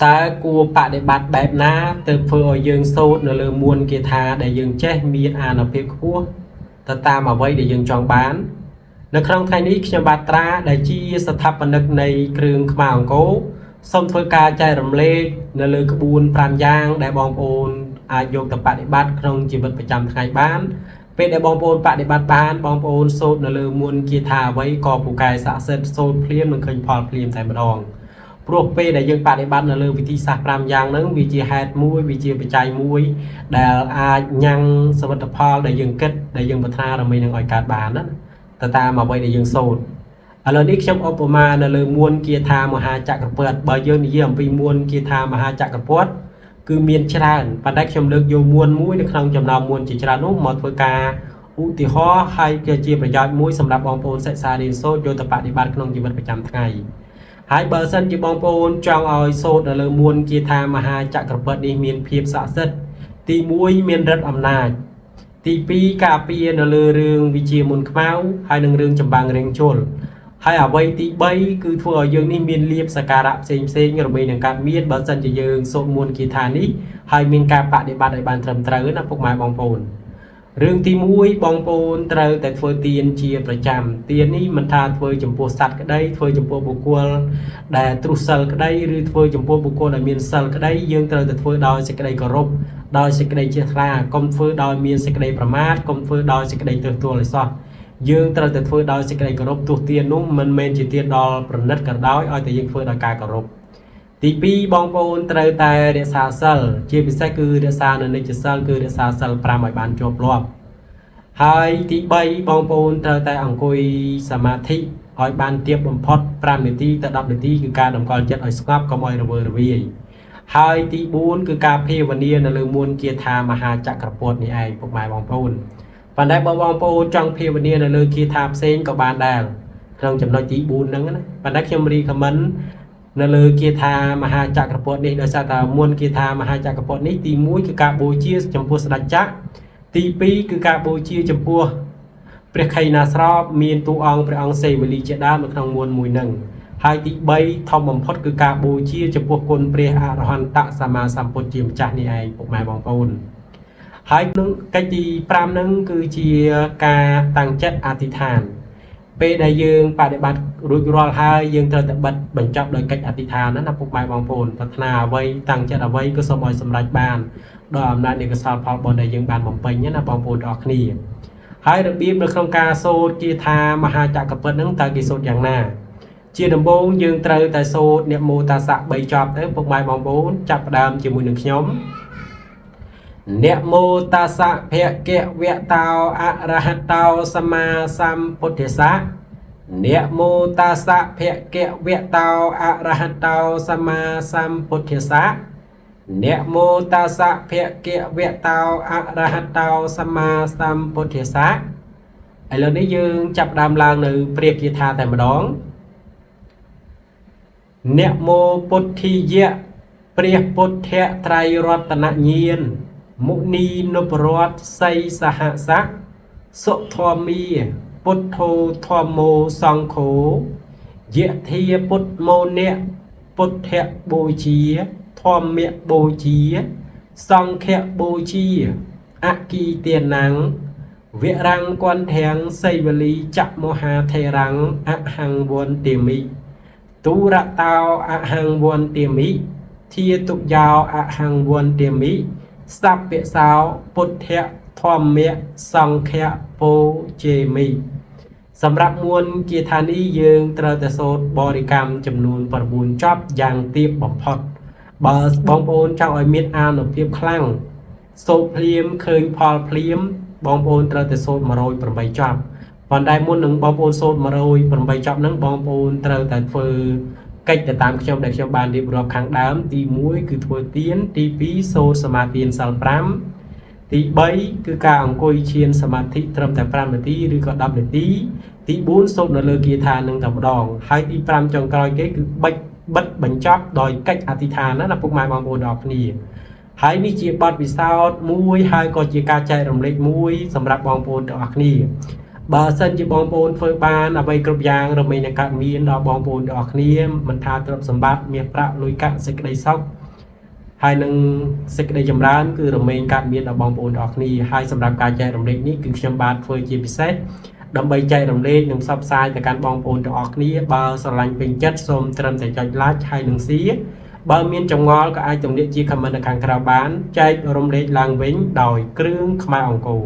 ta cua bạ để bạt bẹp ná từ phơi dương sốt nửa lơ muôn kia tha để dương chết miên an ở phía cua ta mà vây để dương chọn bán nó không thay ní khi bạt tra để chi sát tháp nực này kêu màu cố xong phơi ca chạy rầm lê nửa lơ cái buôn pram giang để bong ôn dùng tập bạ để bạt không chỉ vật phải chăm ngày bán về để bong ôn bạ để bạt bán bong ôn sốt nửa lơ muôn kia tha vây cò phụ cài xã sệt sốt phim mình khơi phò phim tại một đòn Pro P để dân bạn để ban là vị trí sạc ram giang nướng vị trí hạt muối vị trí chạy muối để nhang sơ vật phò để dân kết để dân bật tha rồi mình gọi cả bàn đó ta mà bây để dân sồn ở lần x trong Opoma là lời muôn kia tha mà hai chặt cặp vợt bởi dân đi vì muôn kia tha mà hai chặt cặp vợt cứ miền tràn và đắc trong được dùng muôn muối được không trong nào muôn chỉ tràn nút một với ca u thì ho hay kia chia phải dọi muối sầm đạp bong pôn sẽ xa đến số vô tập bạn đi ban không chỉ vật phải trăm ngày hai bờ sân chỉ bong pôn trong oi sốt ở lời muôn kia tha mà hai chặt cặp vợt đi miền phiệp xã sất thì muối miền rất ẩm nài thì pi cà pi ở lời rừng vị trí muôn máu hai đường rừng chầm bằng rừng trồn hai ở vây tí bay cứ thua ở dương ní miền liệp sa cà rạp xem rồi mình đang cắt miết bờ sân chỉ dương sốt muôn kia tha ní hai miền cà bạ để bàn trầm trớ nó phục mai bong pôn rừng tí muối bong pôn trớ tại phơi tiền chiaประจำtiền ní mình tha phơi chấm pô sắt cái đây phơi chấm pô bồ cua để tru sel cái đây rồi phơi chấm pô bồ cua để miền sel cái đây dương trớ tại phơi đòi sẽ cái đây cờ rộp đòi sẽ cái đây chia ra công phơi đòi miền sẽ cái đâyประมาทcông phơi đòi sẽ cái đây từ tua lại sao dương trớ tại phơi đòi sẽ cái đây cờ rộp tu tiền núng mình chỉ tiền đòiประนัดcả đói ở tại dương phơi đòi cà cờ rộp tí pi bong pôn trớ tại để xa sel chia bị sai cứ để xa nên chỉ sel cứ để xa sel pra mọi bàn chụp lọp hai tí bay bong pôn trớ tạiអង្គុយសមាធិឲ្យបានទៀបបំផុត5នាទីទៅ10នាទីគឺការតម្កល់ចិត្តឲ្យស្ងប់កុំឲ្យរវើរវាយហើយទី4គឺការភាវនានៅលើមួនគាថាមហាចក្រពតនេះឯងពុកម៉ែបងប្អូនប៉ុន្តែបងប្អូនចង់ភាវនានៅលើគាថាផ្សេងក៏បានដែរក្នុងចំណុចទី4ហ្នឹងណាប៉ុន្តែខ្ញុំរីខមមិននៅលើគាថាមហាចក្រពតនេះដោយសារតែមួនគាថាមហាចក្រពតនេះទី1គឺការបូជាចំពោះស្ដេចចក្រទី2គឺការបូជាចំពោះព្រះខៃណាស្រោបមានតួអង្គព្រះអង្គសេវលីជាដើមនៅក្នុងមួនមួយហ្នឹងហើយទី3ធំបំផុតគឺការបូជាចំពោះគុណព្រះអរហន្តសម្មាសម្ពុទ្ធជាម្ចាស់នេះឯងពុកម៉ែបងប្អូនហើយក្នុងកិច្ចទី5ហ្នឹងគឺជាការតាំងចិត្តអធិដ្ឋានពេលដែលយើងបដិបត្តិរួចរាល់ហើយយើងត្រូវតែបិទបញ្ចប់ដោយកិច្ចអធិដ្ឋានណាពុកម៉ែបងប្អូនប្រាថ្នាអ្វីតាំងចិត្តអ្វីក៏សូមឲ្យសម្រេចបានដោយអំណាចនៃកុសលផលបុណ្យដែលយើងបានបំពេញណាបងប្អូនទាំងអស់គ្នាហើយរបៀបនៅក្នុងការសូត្រគាថាមហាចក្រពត្តិហ្នឹងតើគេសូត្រយ៉ាងណាជាដំបូងយើងត្រូវតែសូត្រនមោតាសៈ3ចប់ទៅពុកម៉ែបងប្អូនចាប់ផ្ដើមជាមួយនឹងខ្ញុំនមោតាសៈភគវតោអរហតោសម្មាសម្ពុទ្ធស្សៈនមោតាសៈភគវតោអរហតោសម្មាសម្ពុទ្ធស្សៈនមោតាសៈភគវតោអរហតោសម្មាសម្ពុទ្ធស្សៈឥឡូវនេះយើងចាប់ផ្ដើមឡើងនៅព្រះគាថាតែម្ដងនមោពុទ្ធីយៈព្រះពុទ្ធត្រៃរតនញាណមុនីនុបរតសីសហស័កសុធម្មាពុទ្ធោធម្មោសង្ឃោយៈធាពុទ្ធមោនៈពុទ្ធបូជាធម្មបូជាសង្ឃបូជាអគីទានំវិរង្គគន្ធังសីវលីចមហាថេរੰអហង្វន្តិមិទុរតោអហង្វន្តិមិធាតុយោអហង្វន្តិមិសព្វសោពុទ្ធធម្មសង្ឃបូជេមិសម្រាប់មួនគាថានេះយើងត្រូវតែសូត្របរិកម្មចំនួន9ចប់យ៉ាងទៀបបំផុតបើបងប្អូនចង់ឲ្យមានអានុភាពខ្លាំងសូត្រភ្លាមឃើញផលភ្លាមបងប្អូនត្រូវតែសូត្រ108ចប់ប៉ុន្តែមុននឹងបងប្អូនសូត្រ108ចប់ហ្នឹងបងប្អូនត្រូវតែធ្វើកិច្ចទៅតាមខ្ញុំដែលខ្ញុំបានរៀបរាប់ខាងដើមទី1គឺធ្វើទានទី2សូត្រសមាធិសិល5ទី3គឺការអង្គុយឈានសមាធិត្រឹមតែ5នាទីឬក៏10នាទីទី4សូត្រនៅលើគាថានឹងតែម្ដងហើយទី5ចុងក្រោយគេគឺបិទបញ្ចប់ដោយកិច្ចអធិដ្ឋានណាពុកម៉ែបងប្អូនទាំងអស់គ្នាហើយនេះជាបទពិសោធន៍មួយហើយក៏ជាការចែករំលែកមួយសម្រាប់បងប្អូនទាំងអស់គ្នា បើសិនជាបងប្អូនធ្វើបានអ្វីគ្រប់យ៉ាងរមែងនឹងកើតមានដល់បងប្អូនទាំងអស់គ្នាមិនថាទ្រព្យសម្បត្តិមាសប្រាក់លុយកាក់សេចក្តីសុខហើយនឹងសេចក្តីចម្រើនគឺរមែងកើតមានដល់បងប្អូនទាំងអស់គ្នាហើយសម្រាប់ការចែករំលែកនេះគឺខ្ញុំបាទធ្វើជាពិសេសដើម្បីចែករំលែកនិងផ្សព្វផ្សាយទៅកាន់បងប្អូនទាំងអស់គ្នាបើស្រឡាញ់ពេញចិត្តសូមត្រឹមតែចុច like ហើយនឹង share បើមានចម្ងល់ក៏អាចទំនាក់ជា comment នៅខាងក្រៅបានចែករំលែកឡើងវិញដោយគ្រឿងខ្មែរអង្គរ